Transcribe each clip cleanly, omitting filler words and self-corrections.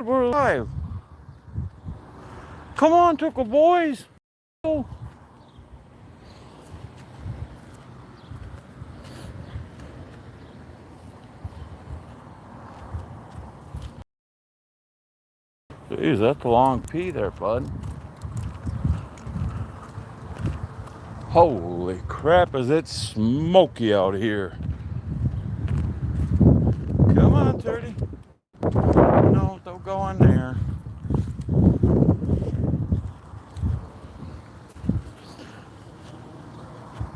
We're live. Come on, Tickle Boys. Oh. Jeez, that's a long P there, bud. Holy crap, is it smoky out here. Come on, Turdy. No, don't go in there.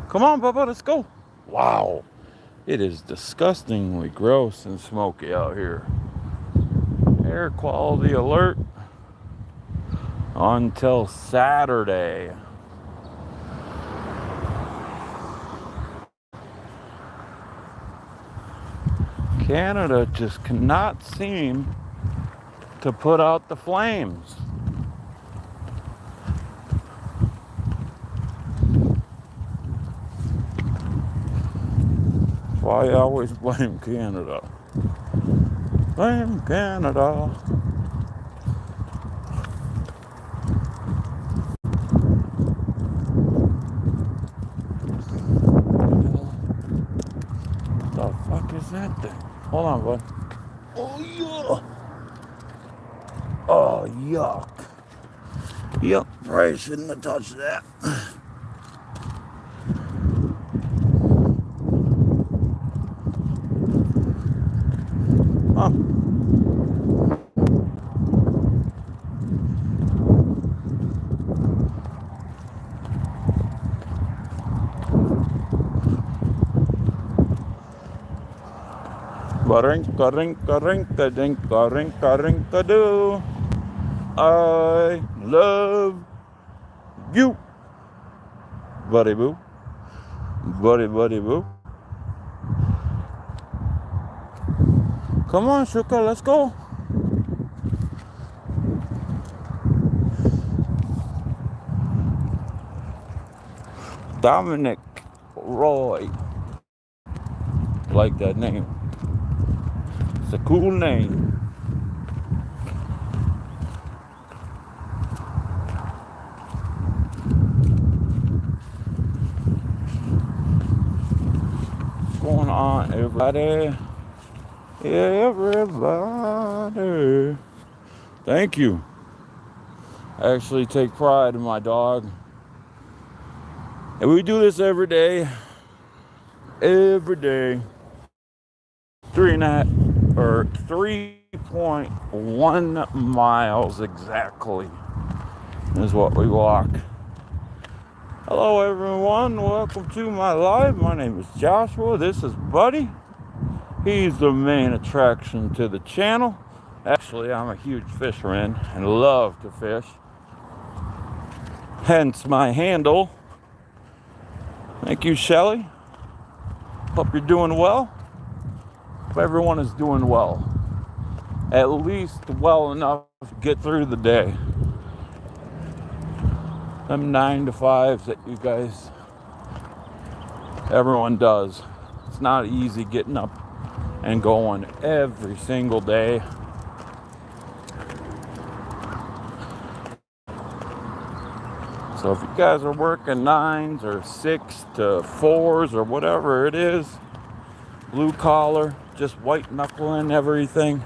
Come on, Bubba, let's go. Wow, it is disgustingly gross and smoky out here. Air quality alert until Saturday. Canada just cannot seem to put out the flames. Why I always blame Canada. Blame Canada. What the fuck is that thing? Hold on, bud. Oh, yeah. Oh, yuck. Yep, probably shouldn't have touched that. Huh. Ba-rink-a-rink-a-rink-a-dink-a-rink-a-rink-a-doo. I love you, buddy boo. Buddy boo. Come on, Shuka, let's go. Dominic Roy. Like that name. It's a cool name. What's going on, everybody? Everybody. Thank you. I actually take pride in my dog. And we do this every day. Every day. 3.1 miles exactly is what we walk. Hello everyone, welcome to my live. My name is Joshua. This is Buddy. He's the main attraction to the channel. Actually, I'm a huge fisherman and love to fish. Hence my handle. Thank you, Shelly. Hope you're doing well. Hope everyone is doing well. At least well enough to get through the day. Them 9 to 5s that you guys, everyone does. It's not easy getting up and going every single day. So if you guys are working 9s or 6 to 4s or whatever it is, blue collar, just white knuckling everything,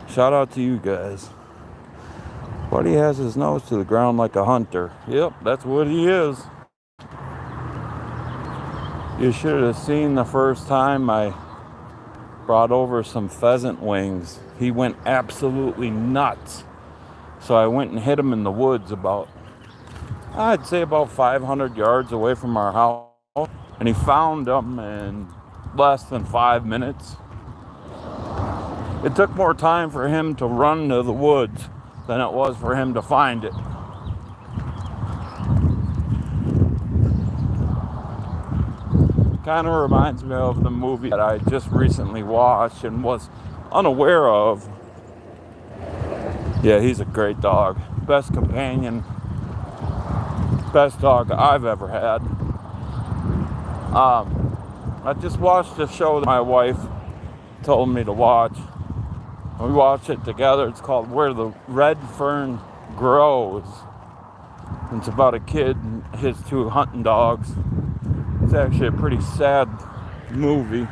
shout out to you guys. Buddy has his nose to the ground like a hunter. Yep, that's what he is. You should have seen the first time I brought over some pheasant wings. He went absolutely nuts. So I went and hit him in the woods I'd say about 500 yards away from our house. And he found them in less than 5 minutes. It took more time for him to run to the woods than it was for him to find it. Kind of reminds me of the movie that I just recently watched and was unaware of. Yeah, he's a great dog. Best companion. Best dog I've ever had. I just watched a show that my wife told me to watch. We watched it together. It's called Where the Red Fern Grows. It's about a kid and his two hunting dogs. It's actually a pretty sad movie.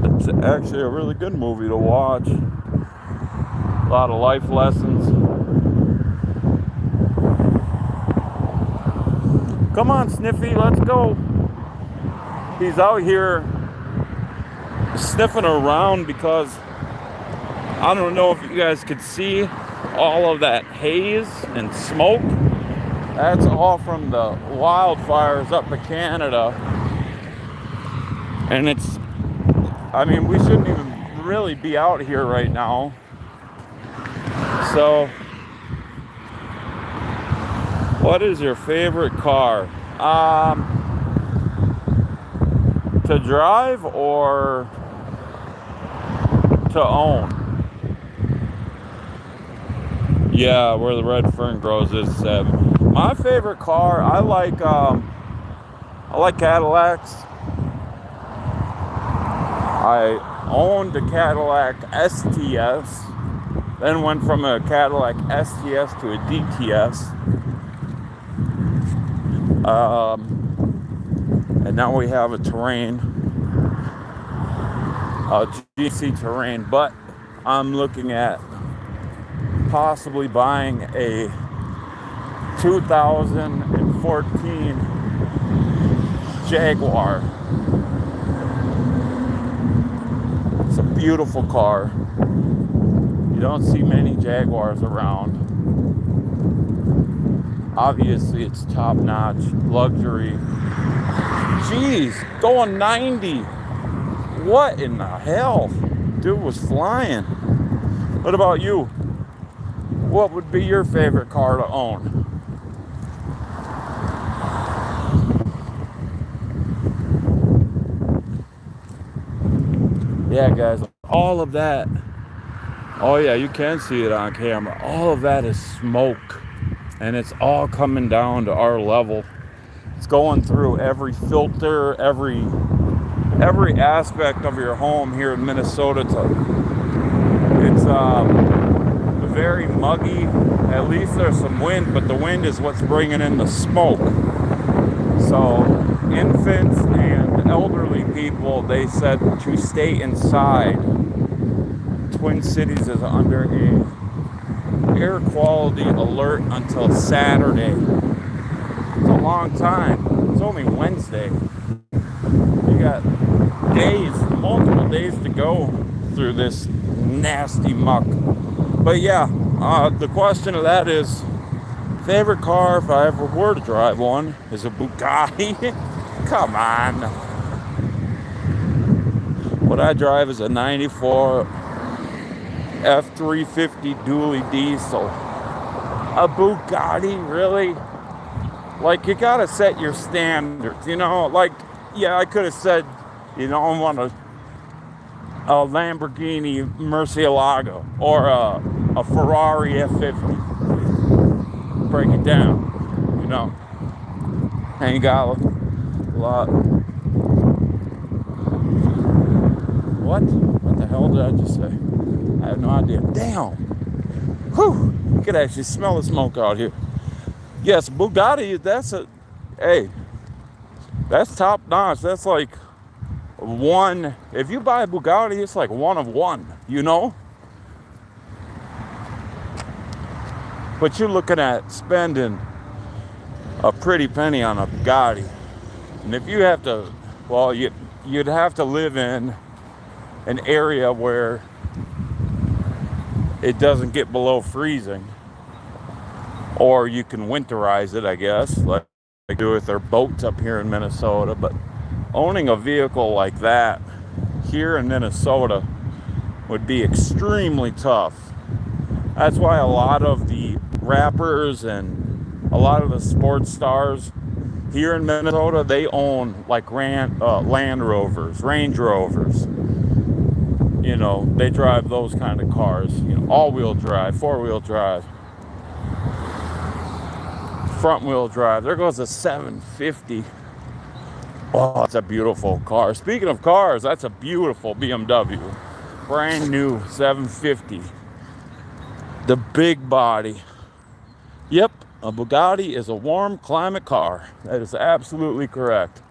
It's actually a really good movie to watch. A lot of life lessons. Come on, Sniffy, let's go. He's out here sniffing around because I don't know if you guys could see all of that haze and smoke. That's all from the wildfires up in Canada. And we shouldn't even really be out here right now. So, what is your favorite car? To drive or to own? Yeah, Where the Red Fern Grows is 7. My favorite car, I like Cadillacs. I owned a Cadillac STS, then went from a Cadillac STS to a DTS. And now we have a Terrain, a GC Terrain, but I'm looking at possibly buying a 2014 Jaguar. It's a beautiful car. You don't see many Jaguars around. Obviously, it's top-notch luxury. Jeez, going 90. What in the hell? Dude was flying. What about you? What would be your favorite car to own? Yeah, guys, all of that. Oh, yeah, you can see it on camera. All of that is smoke. And it's all coming down to our level. It's going through every filter, every aspect of your home here in Minnesota. It's very muggy. At least there's some wind, but the wind is what's bringing in the smoke. So infants and elderly people, they said to stay inside. Twin Cities is under a air quality alert until Saturday. It's a long time. It's only Wednesday. You got multiple days to go through this nasty muck. But yeah, the question of that is, favorite car, if I ever were to drive one, is a Bugatti. Come on. What I drive is a 94 F350 dually diesel. A Bugatti, really? Like, you gotta set your standards, you know? Like, yeah, I could have said, I want a Lamborghini Murcielago or a Ferrari F50. Break it down, Ain't got a lot. What the hell did I just say? I have no idea. Damn. Whew. You could actually smell the smoke out here. Yes, Bugatti, that's top notch. That's like one. If you buy a Bugatti, it's like one of one, But you're looking at spending a pretty penny on a Bugatti. And if you have to, you'd have to live in an area where it doesn't get below freezing. Or you can winterize it, I guess, like they do with their boats up here in Minnesota. But owning a vehicle like that here in Minnesota would be extremely tough. That's why a lot of the rappers and a lot of the sports stars here in Minnesota, they own like Land Rovers, Range Rovers. They drive those kind of cars, all-wheel drive, four-wheel drive, front-wheel drive. There goes a 750. Oh, that's a beautiful car. Speaking of cars, that's a beautiful BMW. brand new 750. The big body. Yep, a Bugatti is a warm climate car. That is absolutely correct.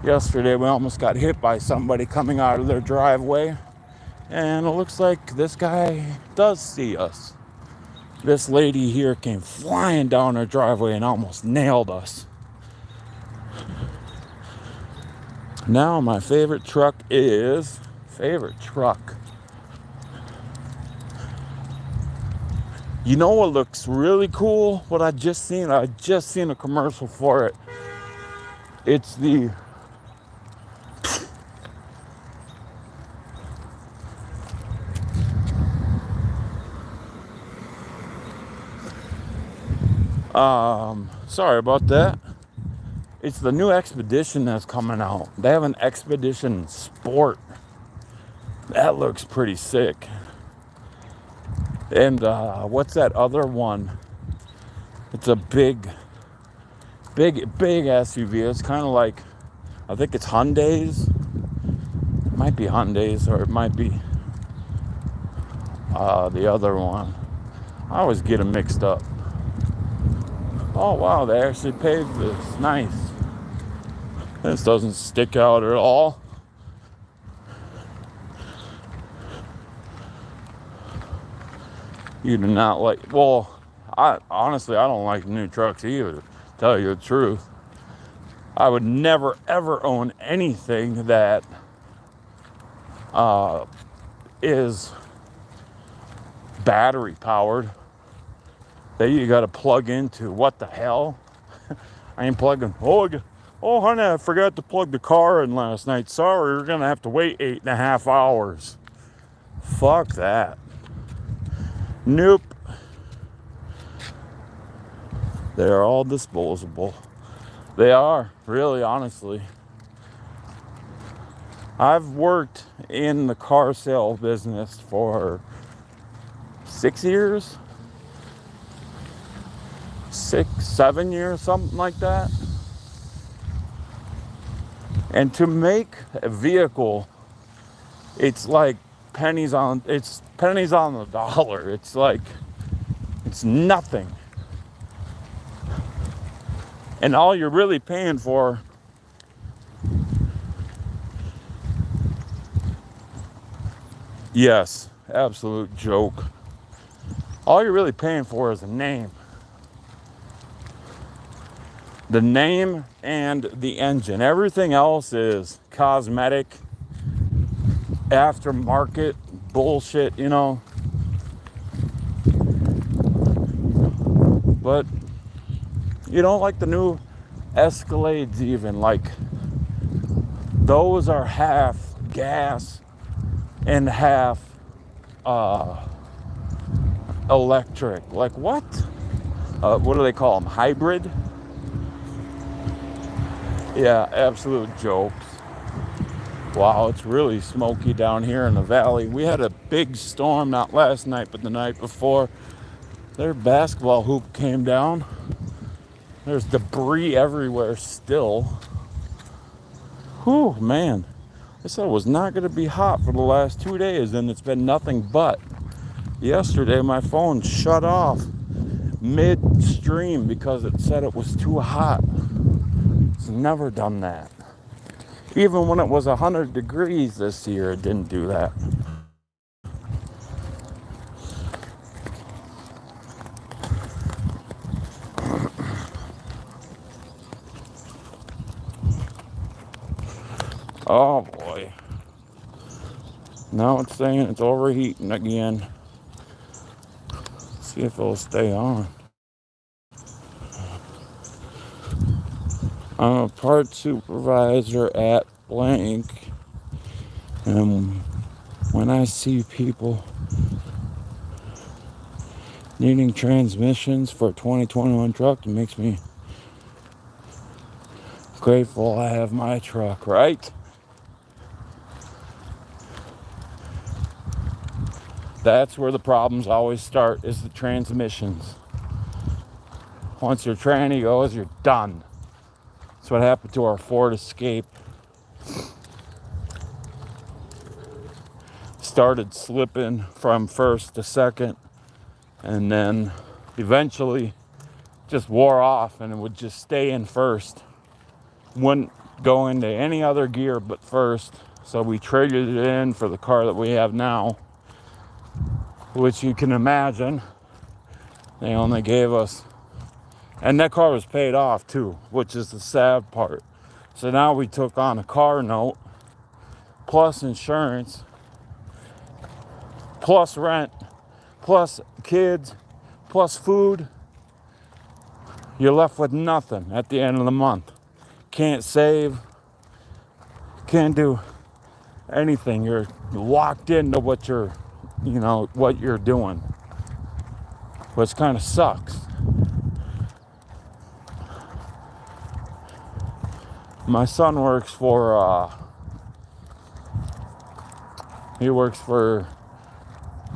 Yesterday we almost got hit by somebody coming out of their driveway, and it looks like this guy does see us. This lady here came flying down our driveway and almost nailed us. Now my favorite truck. You know what looks really cool? What I just seen a commercial for it. It's the sorry about that. It's the new Expedition that's coming out. They have an Expedition Sport. That looks pretty sick. And what's that other one? It's a big SUV. It's kind of like, I think it's Hyundai's. It might be Hyundai's, or it might be the other one. I always get them mixed up. Oh wow, they actually paved this. Nice. This doesn't stick out at all. You do not like, well, I don't like new trucks either, to tell you the truth. I would never ever own anything that is battery powered that you got to plug into. What the hell? I ain't plugging. Oh, honey, I forgot to plug the car in last night. Sorry, we're gonna have to wait 8.5 hours. Fuck that. Nope. They are all disposable. They are, really, honestly. I've worked in the car sale business for 6 years. 7 years, something like that. And to make a vehicle, it's like pennies on the dollar. It's like, it's nothing. And all you're really paying for yes, absolute joke. All you're really paying for is a name. The name and the engine. Everything else is cosmetic, aftermarket bullshit, you know. But you don't like the new Escalades even. Like, those are half gas and half electric. Like, what? What do they call them? Hybrid? Yeah, absolute jokes. Wow, it's really smoky down here in the valley. We had a big storm, not last night, but the night before. Their basketball hoop came down. There's debris everywhere still. Whew, man. I said it was not going to be hot for the last 2 days, and it's been nothing but. Yesterday, my phone shut off midstream because it said it was too hot. It's never done that. Even when it was 100 degrees this year, it didn't do that. Oh boy. Now it's saying it's overheating again. See if it'll stay on. I'm a part supervisor at blank, and when I see people needing transmissions for a 2021 truck, it makes me grateful I have my truck, right? That's where the problems always start, is the transmissions. Once your tranny goes, you're done. That's what happened to our Ford Escape. started slipping from first to second, and then eventually just wore off and it would just stay in first. Wouldn't go into any other gear but first. So we traded it in for the car that we have now, which you can imagine they only gave us, and that car was paid off too, which is the sad part. So now we took on a car note plus insurance plus rent plus kids plus food. You're left with nothing at the end of the month. Can't save, can't do anything. You're locked into what you're doing, which kind of sucks. My son works for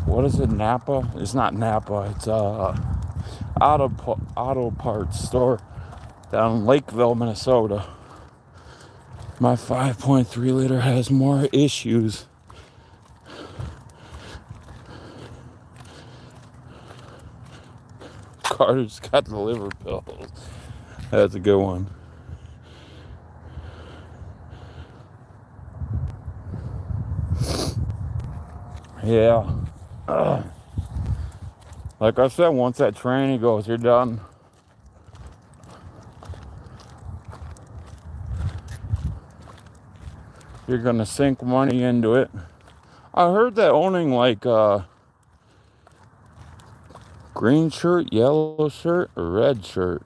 what is it, Napa? It's not Napa, it's auto parts store down in Lakeville, Minnesota. My 5.3 liter has more issues. Carter's got the liver pills. That's a good one. Yeah. Like I said, once that training goes, you're done. You're gonna sink money into it. I heard that owning like green shirt, yellow shirt, or red shirt,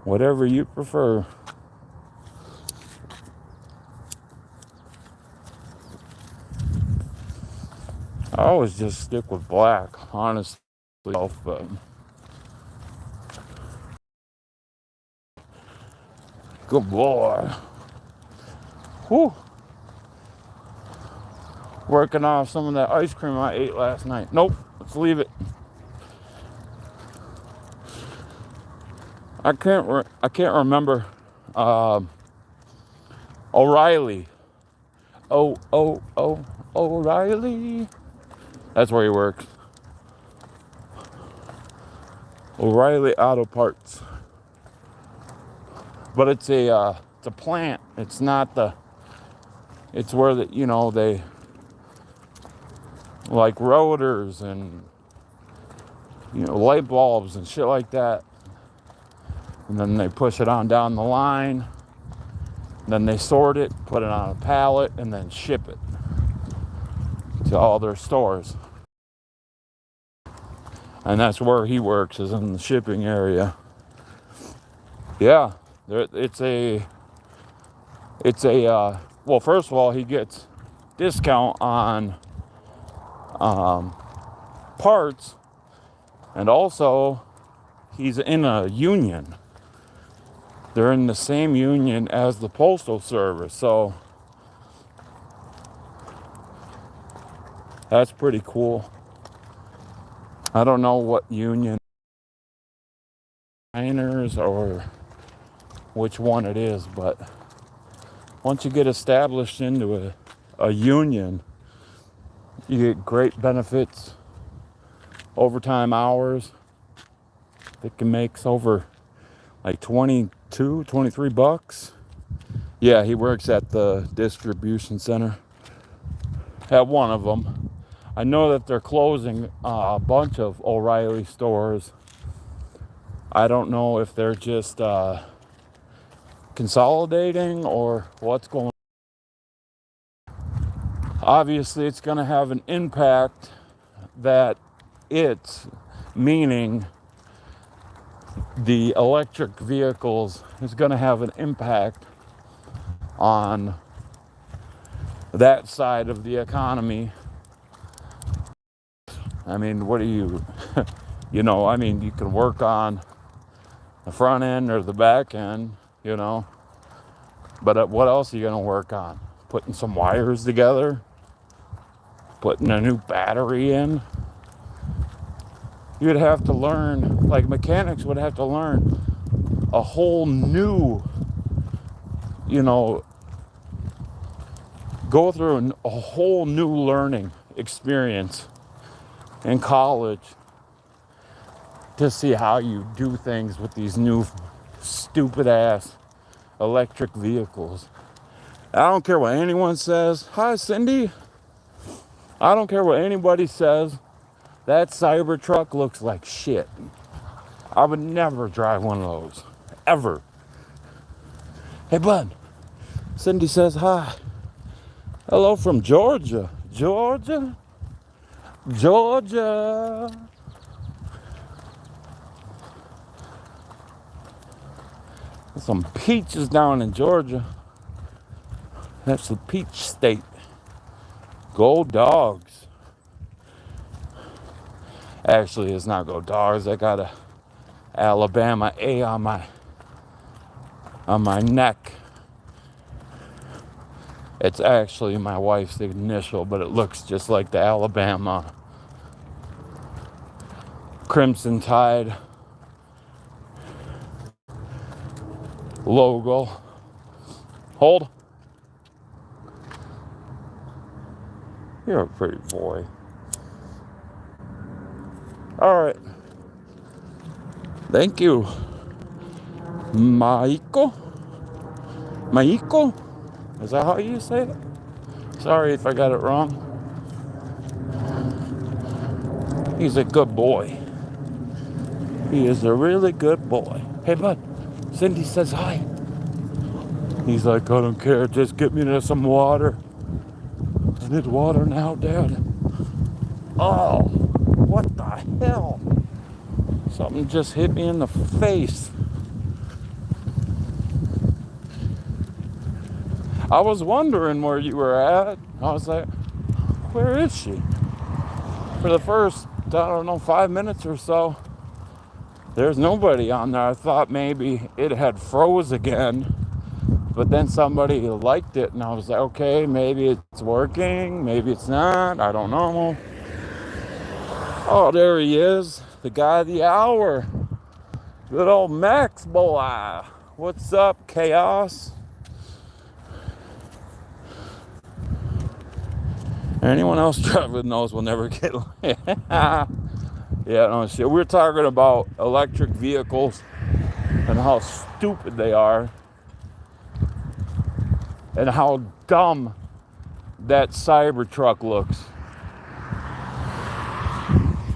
whatever you prefer. I always just stick with black, honestly. But good boy. Whew. Working off some of that ice cream I ate last night. Nope, let's leave it. I can't remember. O'Reilly. O'Reilly. That's where he works. O'Reilly Auto Parts. But it's a plant. It's not it's where they like rotors and light bulbs and shit like that. And then they push it on down the line. Then they sort it, put it on a pallet, and then ship it to all their stores. And that's where he works, is in the shipping area. Yeah, it's a well, first of all, he gets discount on parts, and also he's in a union. They're in the same union as the Postal Service, so that's pretty cool. I don't know what union, miners or which one it is, but once you get established into a union, you get great benefits, overtime hours. They can make over like 22, 23 bucks. Yeah, he works at the distribution center at one of them. I know that they're closing a bunch of O'Reilly stores. I don't know if they're just consolidating or what's going on. Obviously, it's going to have an impact that meaning the electric vehicles, is going to have an impact on that side of the economy. I mean, what do you, you can work on the front end or the back end, but what else are you going to work on? Putting some wires together? Putting a new battery in? You'd have to learn, like mechanics would have to learn a whole new, go through a whole new learning experience in college to see how you do things with these new stupid ass electric vehicles. I don't care what anyone says. Hi, Cindy. I don't care what anybody says. That Cybertruck looks like shit. I would never drive one of those. Ever. Hey, bud. Cindy says hi. Hello from Georgia. Georgia? Georgia. Some peaches down in Georgia. That's the peach state. Go Dogs. Actually, it's not Go Dogs. I got a Alabama A on my neck. It's actually my wife's initial, but it looks just like the Alabama Crimson Tide logo. Hold. You're a pretty boy. All right. Thank you, Maiko. Maiko? Is that how you say it? Sorry if I got it wrong. He's a good boy. He is a really good boy. Hey, bud. Cindy says hi. He's like, I don't care. Just get me some water. I need water now, Dad. Oh, what the hell? Something just hit me in the face. I was wondering where you were at. I was like, where is she? For the first, 5 minutes or so, there's nobody on there. I thought maybe it had froze again. But then somebody liked it, and I was like, okay, maybe it's working, maybe it's not, I don't know. Oh, there he is, the guy of the hour. Good old Max boy. What's up, Chaos? Anyone else driving those will never get... Yeah, no shit. We're talking about electric vehicles and how stupid they are. And how dumb that Cybertruck looks.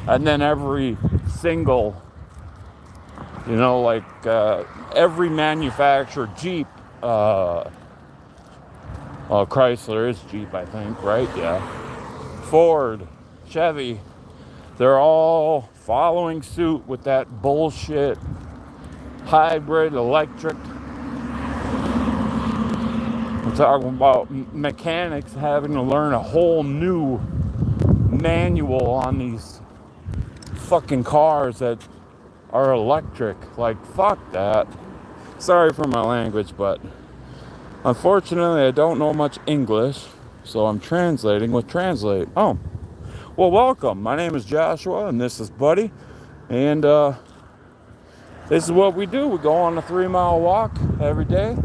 And then every single, every manufacturer, Jeep, Chrysler is Jeep, I think, right? Yeah. Ford, Chevy, they're all following suit with that bullshit hybrid electric. I'm talking about mechanics having to learn a whole new manual on these fucking cars that are electric. Like, fuck that. Sorry for my language, but unfortunately I don't know much English, so I'm translating with Translate. Oh, well, welcome. My name is Joshua, and this is Buddy, and this is what we do. We go on a 3-mile walk every day.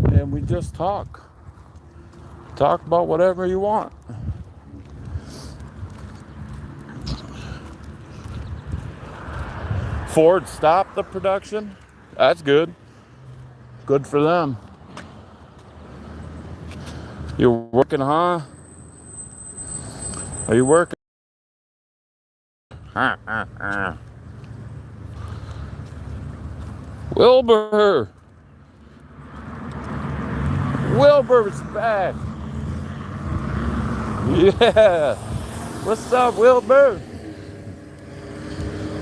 And we just talk about whatever you want. Ford stopped the production. That's good. Good for them. You're working, huh? Are you working? Wilbur! Wilbur's back. Yeah. What's up, Wilbur?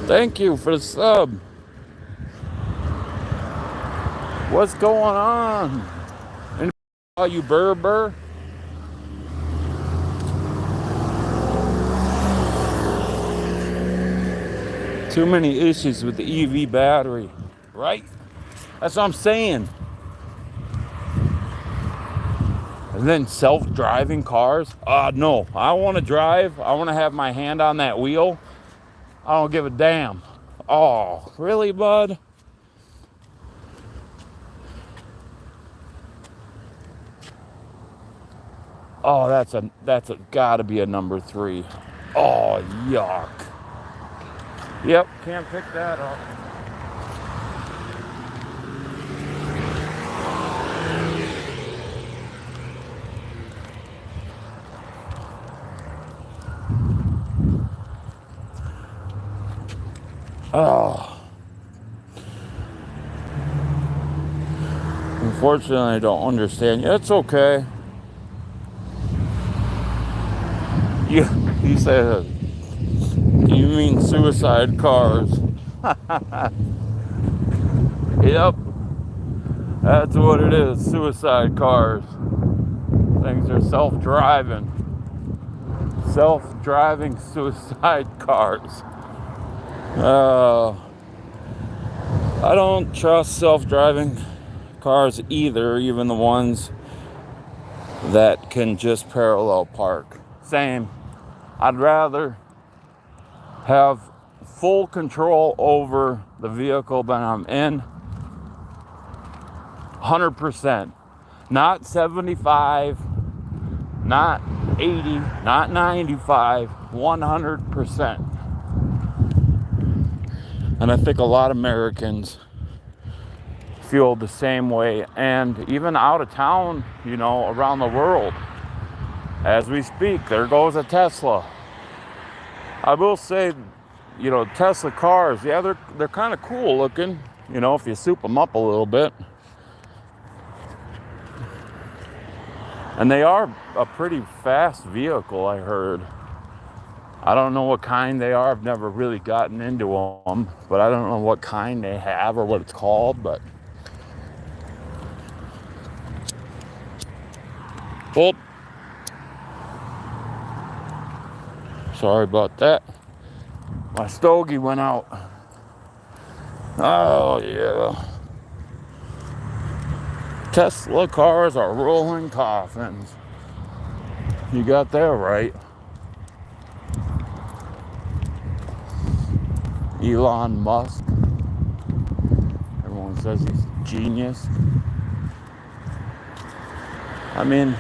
Thank you for the sub. What's going on? Anybody call you Burr? Too many issues with the EV battery, right? That's what I'm saying. And then self-driving cars. No, I want to drive. I want to have my hand on that wheel. I don't give a damn. Oh, really, bud? Oh, that's a gotta be a number 3. Oh, yuck. Yep, can't pick that up. Oh, unfortunately, I don't understand. It's okay. You, he said, you mean suicide cars? Yep, that's what it is. Suicide cars. Things are self-driving. Self-driving suicide cars. I don't trust self-driving cars either, even the ones that can just parallel park. Same. I'd rather have full control over the vehicle that I'm in. 100%. Not 75, not 80, not 95, 100%. And I think a lot of Americans feel the same way, and even out of town, around the world. As we speak, there goes a Tesla. I will say, Tesla cars, yeah, they're kind of cool looking, if you soup them up a little bit. And they are a pretty fast vehicle, I heard. I don't know what kind they are. I've never really gotten into them, but I don't know what kind they have or what it's called, but well, sorry about that. My stogie went out. Oh, yeah. Tesla cars are rolling coffins. You got that right. Elon Musk. Everyone says he's a genius. I mean,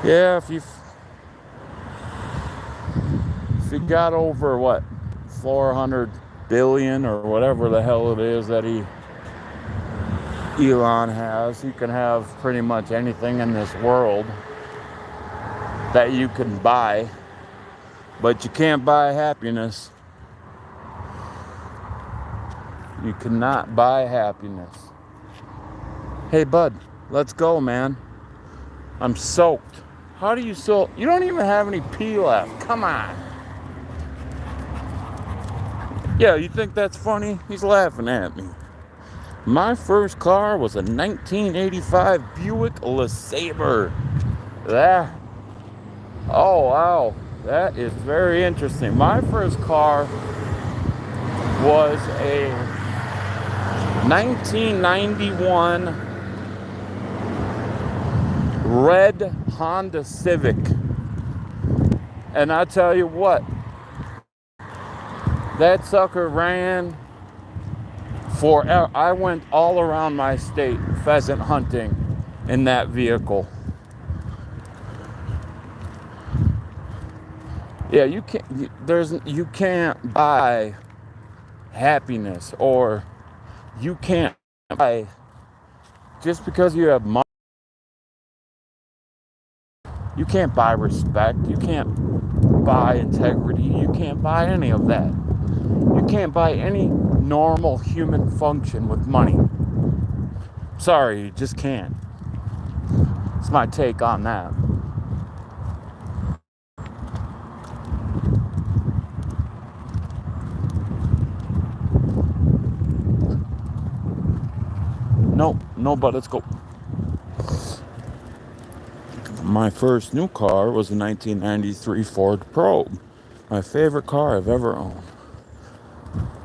yeah, if you got over 400 billion or whatever the hell it is that Elon has, you can have pretty much anything in this world that you can buy, but you can't buy happiness. You cannot buy happiness. Hey, bud, let's go, man. I'm soaked. How do you soak? You don't even have any pee left. Come on. Yeah, you think that's funny? He's laughing at me. My first car was a 1985 Buick LeSabre. Oh, wow. That is very interesting. My first car was a 1991 red Honda Civic. And I tell you what, that sucker ran forever. I went all around my state pheasant hunting in that vehicle. Yeah, you can't buy happiness, or you can't buy, just because you have money, you can't buy respect, you can't buy integrity, you can't buy any of that. You can't buy any normal human function with money. Sorry, you just can't. It's my take on that. No, but let's go. My first new car was a 1993 Ford Probe. My favorite car I've ever owned.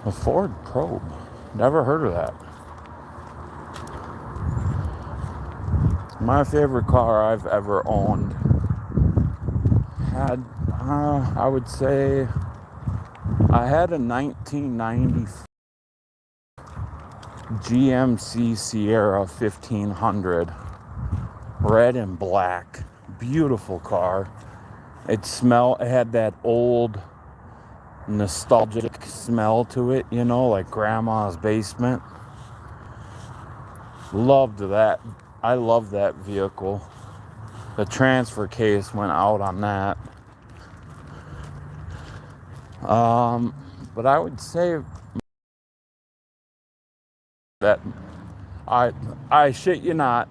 A Ford Probe. Never heard of that. My favorite car I've ever owned had, I would say, I had a 1990 GMC Sierra 1500. red and black. Beautiful car. It had that old nostalgic smell to it, you know, like grandma's basement. Loved that. I love that vehicle. The transfer case went out on that. But I would say that I shit you not,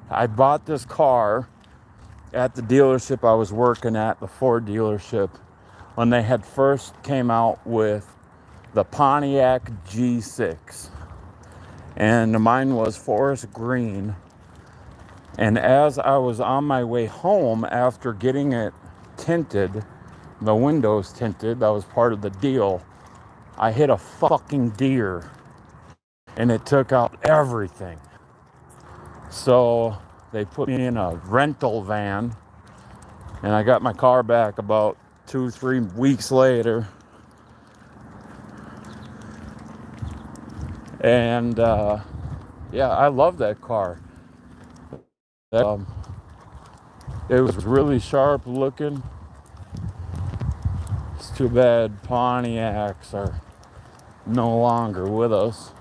I bought this car at the dealership I was working at, the Ford dealership, when they had first came out with the Pontiac G6. And mine was forest green. And as I was on my way home after getting it tinted, the windows tinted, that was part of the deal, I hit a fucking deer and it took out everything. So they put me in a rental van and I got my car back about 2-3 weeks later. And yeah, I love that car. It was really sharp looking. It's too bad Pontiacs are no longer with us.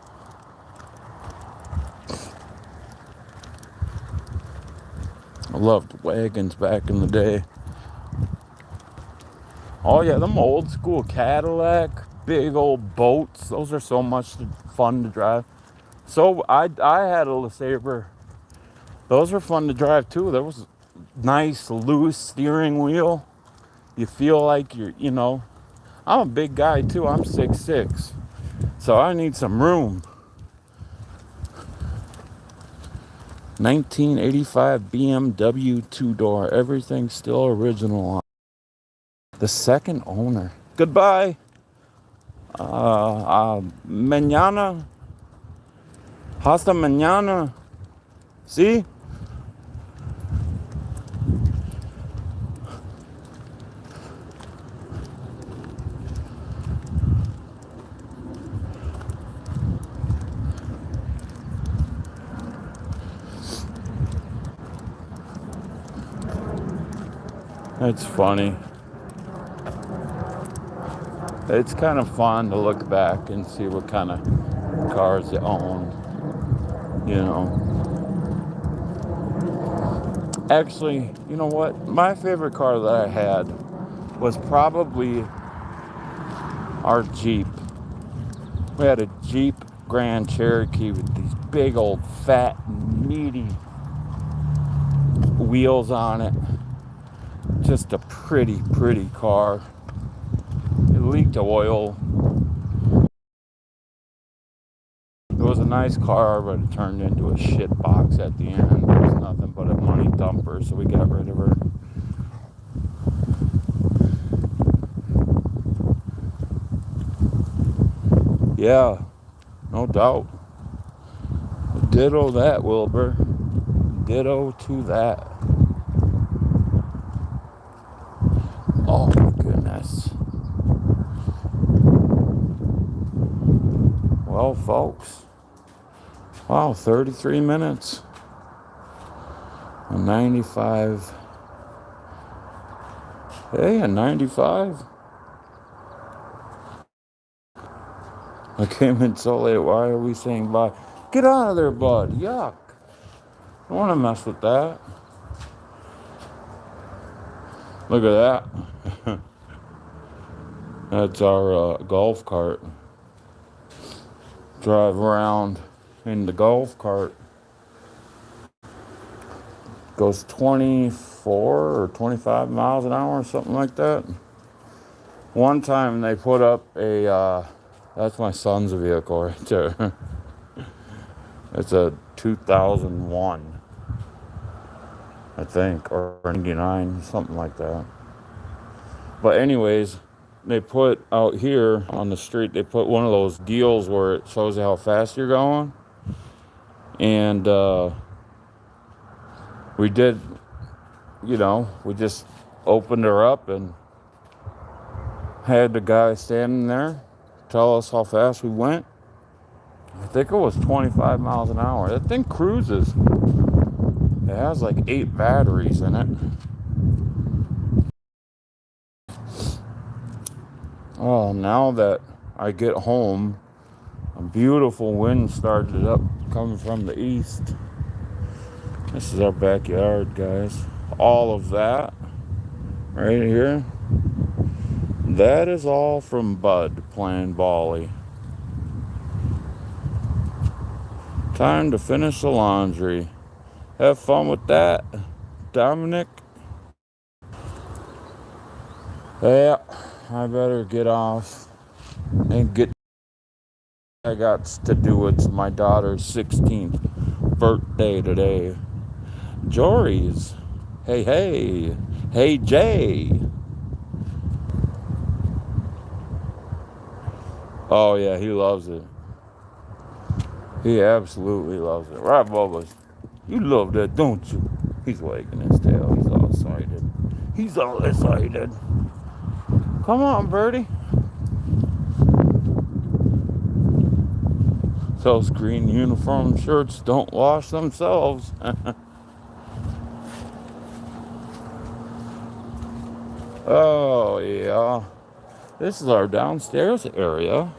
I loved wagons back in the day. Oh yeah, them old school Cadillac, big old boats. Those are so much fun to drive. So I had a LeSabre. Those are fun to drive too. There was nice loose steering wheel. You feel like you know, I'm a big guy too. I'm 6'6", so I need some room. 1985 BMW 2-door. Everything's still original. The second owner. Goodbye. Mañana. Hasta mañana. See? It's funny. It's kind of fun to look back and see what kind of cars you own, you know. Actually, you know what? My favorite car that I had was probably our Jeep. We had a Jeep Grand Cherokee with these big old fat, meaty wheels on it. Just a pretty car. It leaked oil. It was a nice car, but it turned into a shit box at the end. It was nothing but a money dumper, so we got rid of her. Yeah, no doubt. Ditto that, Wilbur. Ditto to that. Oh my goodness. Well, folks. Wow, 33 minutes. A 95. Hey, a 95. I came in so late. Why are we saying bye? Get out of there, bud. Yuck. I don't want to mess with that. Look at that. That's our golf cart. Drive around in the golf cart. Goes 24 or 25 miles an hour or something like that. One time they put up a, that's my son's vehicle right there. It's a 2001, I think, or 99, something like that. But anyways, they put out here on the street, they put one of those deals where it shows you how fast you're going. And we did, we just opened her up and had the guy standing there tell us how fast we went. I think it was 25 miles an hour. That thing cruises. It has like 8 batteries in it. Oh, now that I get home, a beautiful wind started up coming from the east. This is our backyard, guys. All of that right here, that is all from Bud playing volley. Time to finish the laundry. Have fun with that, Dominic. Yeah, I better get off and get. I got to do. It's my daughter's 16th birthday today. Jory's. Hey, hey. Hey, Jay. Oh, yeah, he loves it. He absolutely loves it. Right, Bubba's? You love that, don't you? He's wagging his tail. He's all excited. He's all excited. Come on, Birdie. Those green uniform shirts don't wash themselves. Oh, yeah. This is our downstairs area.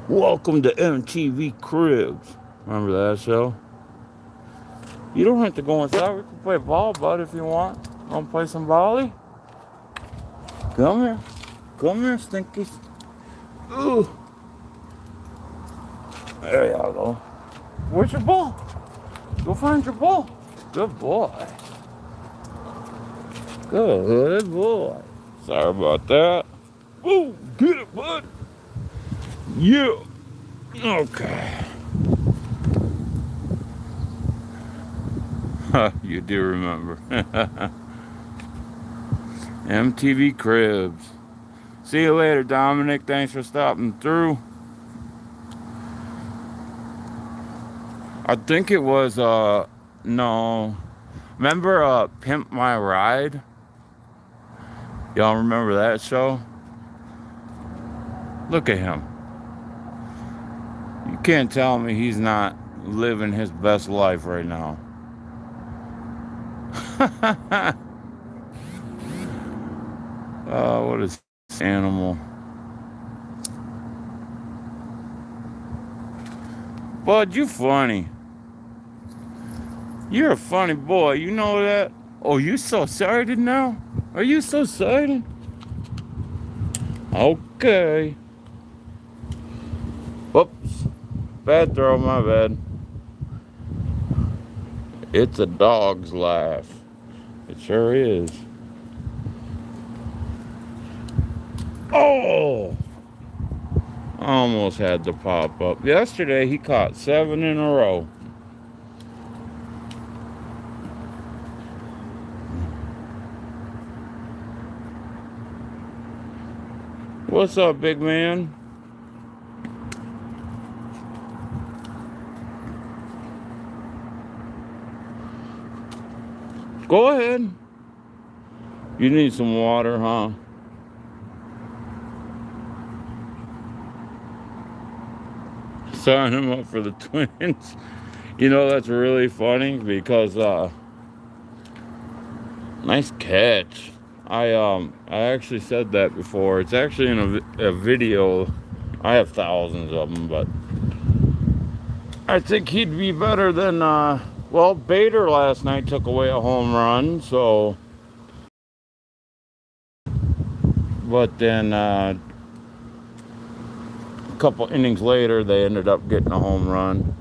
Welcome to MTV Cribs. Remember that show? You don't have to go inside. We can play ball, bud, if you want. Want to play some volley? Come here. Come here, Stinkies. Ooh. There you go. Where's your ball? Go find your ball. Good boy. Good boy. Sorry about that. Ooh, get it, bud. Yeah. Okay. You do remember. MTV Cribs. See you later, Dominic. Thanks for stopping through. I think it was, no. Remember, Pimp My Ride? Y'all remember that show? Look at him. You can't tell me he's not living his best life right now. What is this animal? Bud, you funny. You're a funny boy. You know that? Oh, you so excited now? Are you so excited? Okay. Whoops. Bad throw, my bad. It's a dog's laugh. It sure is. Oh! Almost had to pop up. Yesterday, he caught 7 in a row. What's up, big man? Go ahead. You need some water, huh? Sign him up for the Twins. You know, that's really funny because, nice catch. I actually said that before. It's actually in a video. I have thousands of them, but I think he'd be better than, well, Bader last night took away a home run, so, but then, a couple innings later, they ended up getting a home run.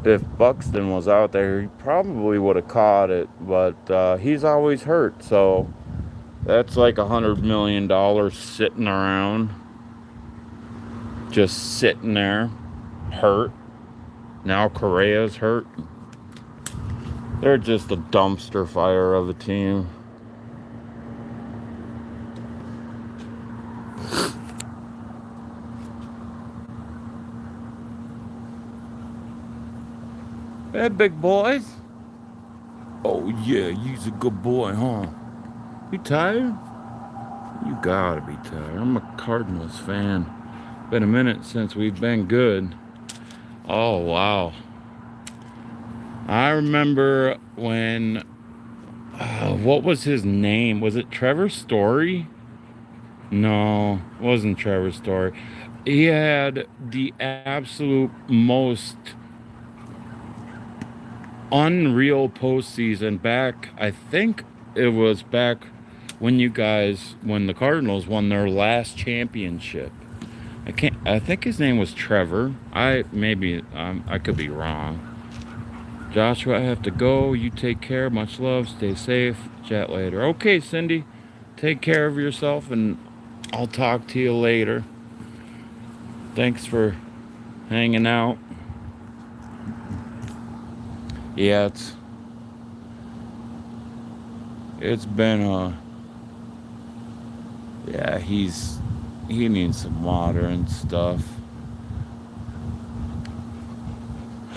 If Buxton was out there, he probably would have caught it, but he's always hurt, so that's like $100 million sitting around, just sitting there, hurt. Now Correa's hurt. They're just a dumpster fire of a team. Hey, big boys. Oh, yeah, you's a good boy, huh? You tired? You gotta be tired. I'm a Cardinals fan. Been a minute since we've been good. Oh, wow. I remember when, what was his name? Was it Trevor Story? No, it wasn't Trevor Story. He had the absolute most unreal postseason back. I think it was back when when the Cardinals won their last championship. I think his name was Trevor. I could be wrong. Joshua, I have to go. You take care. Much love. Stay safe. Chat later. Okay, Cindy. Take care of yourself, and I'll talk to you later. Thanks for hanging out. Yeah, it's been yeah, he needs some water and stuff.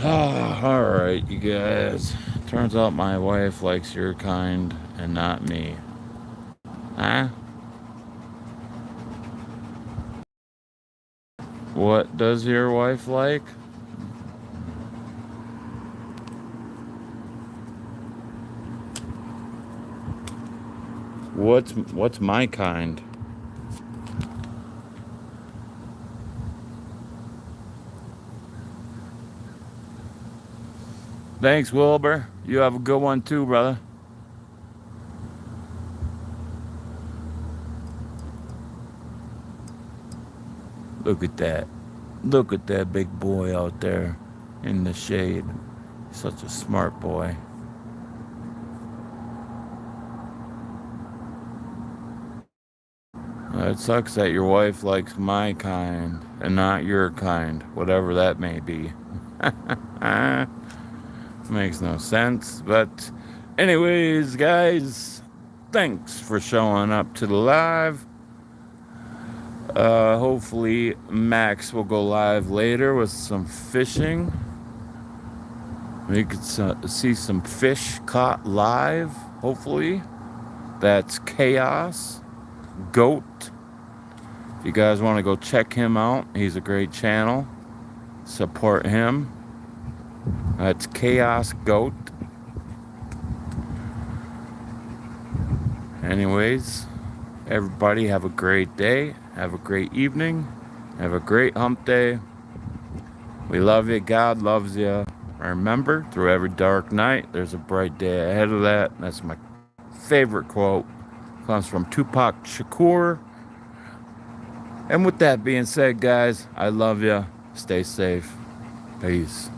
All right, you guys. Turns out my wife likes your kind and not me. Huh? What does your wife like? What's my kind? Thanks, Wilbur. You have a good one too, brother. Look at that. Look at that big boy out there in the shade. Such a smart boy. It sucks that your wife likes my kind and not your kind, whatever that may be. Makes no sense. But anyways, guys, thanks for showing up to the live. Hopefully Max will go live later with some fishing. We could see some fish caught live, hopefully. That's Chaos Goat. If you guys want to go check him out, he's a great channel. Support him. That's Chaos Goat. Anyways, everybody have a great day. Have a great evening. Have a great hump day. We love you. God loves you. Remember, through every dark night, there's a bright day ahead of that. That's my favorite quote. Comes from Tupac Shakur. And with that being said, guys, I love you. Stay safe. Peace.